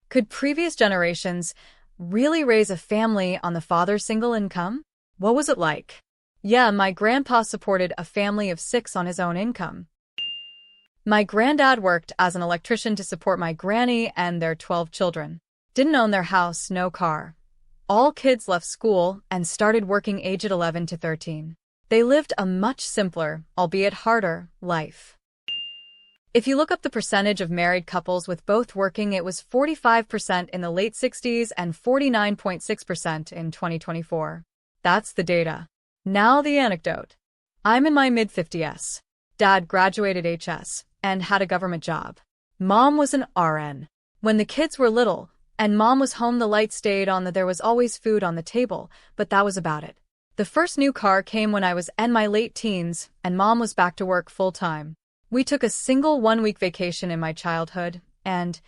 Could previous generations really raise a family on the father's single income? What was it like? Yeah, my grandpa supported a family of 6 on his own income. My granddad worked as an electrician to support my granny and their 12 children. Didn't own their house, no car. All kids left school and started working aged 11 to 13. They lived a much simpler, albeit harder, life. If you look up the percentage of married couples with both working, it was 45% in the late 60s and 49.6% in 2024. That's the data. Now the anecdote. I'm in my mid-50s. Dad graduated HS and had a government job. Mom was an RN. When the kids were little and Mom was home, the light stayed on, that there was always food on the table, but that was about it. The first new car came when I was in my late teens and Mom was back to work full-time. We took a single 1-week vacation in my childhood, and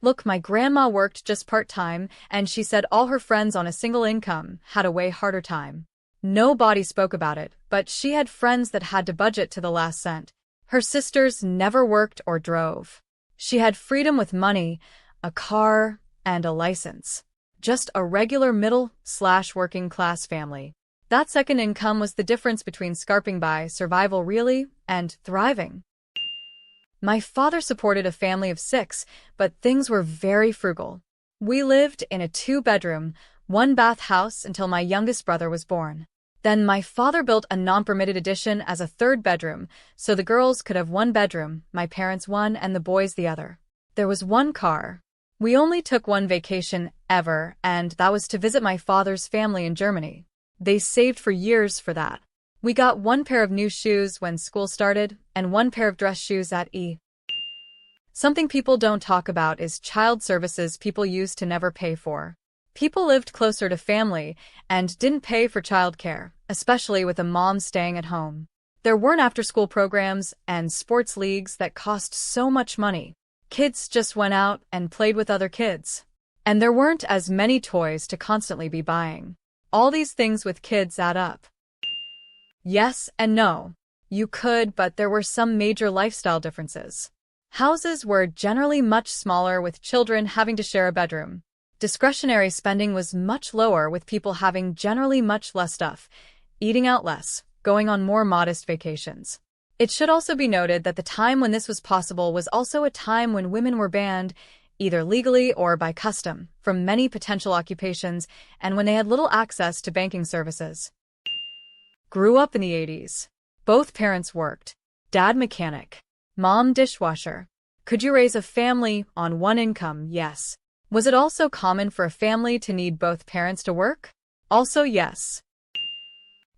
look, my grandma worked just part-time, and she said all her friends on a single income had a way harder time. Nobody spoke about it, but she had friends that had to budget to the last cent. Her sisters never worked or drove. She had freedom with money, a car, and a license. Just a regular middle/working class family. That second income was the difference between scraping by, survival really, and thriving. My father supported a family of 6, but things were very frugal. We lived in a 2-bedroom, 1-bath house until my youngest brother was born. Then my father built a non-permitted addition as a 3rd bedroom, so the girls could have 1 bedroom, my parents one and the boys the other. There was 1 car. We only took 1 vacation ever, and that was to visit my father's family in Germany. They saved for years for that. We got 1 pair of new shoes when school started, and 1 pair of dress shoes at E. Something people don't talk about is child services people used to never pay for. People lived closer to family and didn't pay for childcare, especially with a mom staying at home. There weren't after-school programs and sports leagues that cost so much money. Kids just went out and played with other kids. And there weren't as many toys to constantly be buying. All these things with kids add up. Yes and no. You could, but there were some major lifestyle differences. Houses were generally much smaller, with children having to share a bedroom. Discretionary spending was much lower, with people having generally much less stuff, eating out less, going on more modest vacations. It should also be noted that the time when this was possible was also a time when women were banned, either legally or by custom, from many potential occupations, and when they had little access to banking services. Grew up in the 80s. Both parents worked. Dad mechanic. Mom dishwasher. Could you raise a family on 1 income? Yes. Was it also common for a family to need both parents to work? Also yes.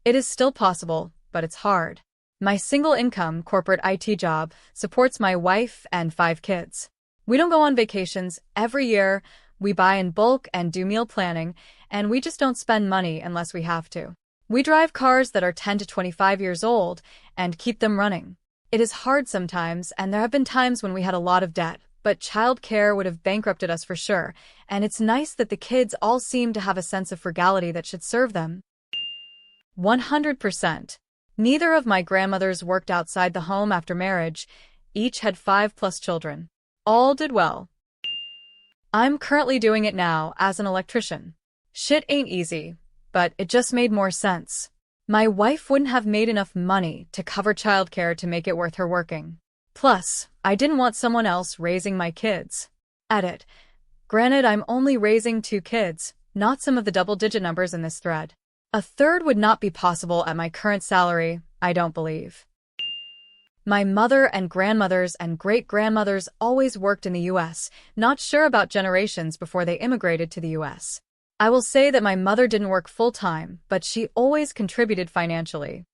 It is still possible, but it's hard. My single income corporate IT job supports my wife and 5 kids. We don't go on vacations every year, we buy in bulk and do meal planning, and we just don't spend money unless we have to. We drive cars that are 10 to 25 years old and keep them running. It is hard sometimes, and there have been times when we had a lot of debt, but childcare would have bankrupted us for sure, and it's nice that the kids all seem to have a sense of frugality that should serve them. 100%. Neither of my grandmothers worked outside the home after marriage. Each had 5+ children. All did well. I'm currently doing it now as an electrician. Shit ain't easy, but it just made more sense. My wife wouldn't have made enough money to cover childcare to make it worth her working. Plus, I didn't want someone else raising my kids. Edit. Granted, I'm only raising 2 kids, not some of the double-digit numbers in this thread. A 3rd would not be possible at my current salary, I don't believe. My mother and grandmothers and great-grandmothers always worked in the US, not sure about generations before they immigrated to the US. I will say that my mother didn't work full-time, but she always contributed financially.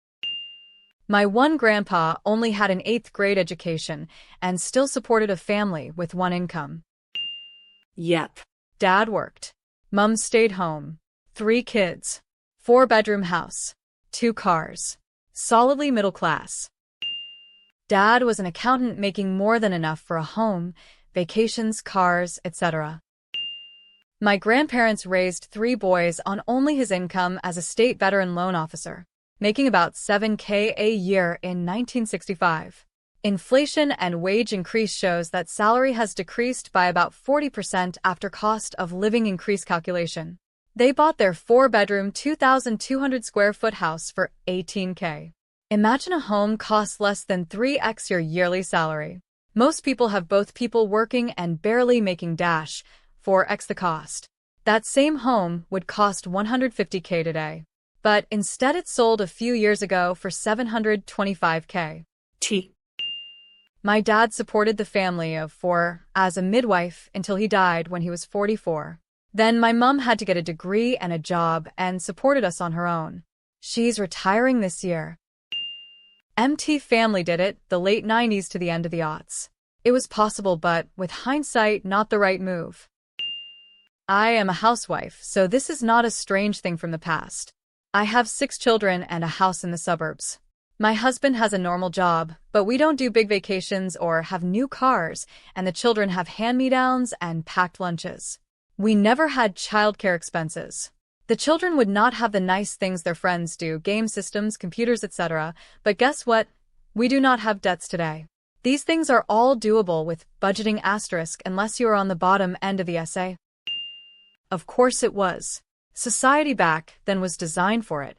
My one grandpa only had an 8th grade education and still supported a family with 1 income. Yep. Dad worked. Mum stayed home. 3 kids. 4-bedroom house. 2 cars. Solidly middle class. Dad was an accountant making more than enough for a home, vacations, cars, etc. My grandparents raised 3 boys on only his income as a state veteran loan officer, making about $7,000 a year in 1965. Inflation and wage increase shows that salary has decreased by about 40% after cost of living increase calculation. They bought their 4-bedroom, 2,200 square foot house for $18K. Imagine a home costs less than 3x your yearly salary. Most people have both people working and barely making 4x the cost. That same home would cost $150K today. But instead it sold a few years ago for $725K. My dad supported the family of 4 as a midwife until he died when he was 44. Then my mom had to get a degree and a job and supported us on her own. She's retiring this year. MT family did it, the late 90s to the end of the aughts. It was possible, but with hindsight, not the right move. I am a housewife, so this is not a strange thing from the past. I have 6 children and a house in the suburbs. My husband has a normal job, but we don't do big vacations or have new cars, and the children have hand-me-downs and packed lunches. We never had childcare expenses. The children would not have the nice things their friends do, game systems, computers, etc. But guess what? We do not have debts today. These things are all doable with budgeting asterisk unless you are on the bottom end of the essay. Of course it was. Society back then was designed for it.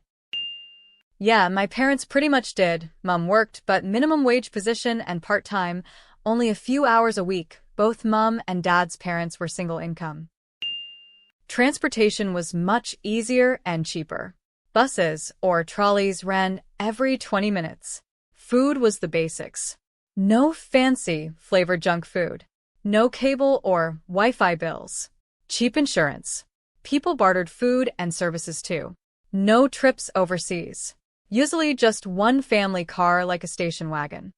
Yeah, my parents pretty much did. Mom worked, but minimum wage position and part-time, only a few hours a week. Both mom and dad's parents were single income. Transportation was much easier and cheaper. Buses or trolleys ran every 20 minutes. Food was the basics. No fancy flavored junk food. No cable or Wi-Fi bills. Cheap insurance. People bartered food and services too. No trips overseas. Usually just one family car like a station wagon.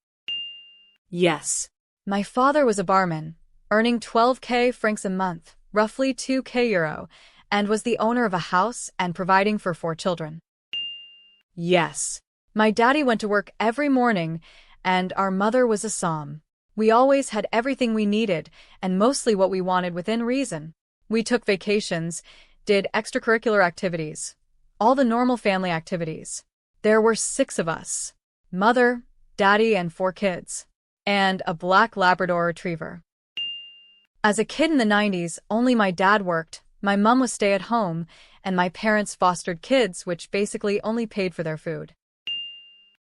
Yes. My father was a barman, earning 12K francs a month, roughly 2K euro, and was the owner of a house and providing for 4 children. Yes. My daddy went to work every morning, and our mother was a som. We always had everything we needed, and mostly what we wanted within reason. We took vacations, did extracurricular activities, all the normal family activities. There were 6 of us. Mother, daddy, and 4 kids. And a black Labrador retriever. As a kid in the 90s, only my dad worked, my mom was stay-at-home, and my parents fostered kids, which basically only paid for their food.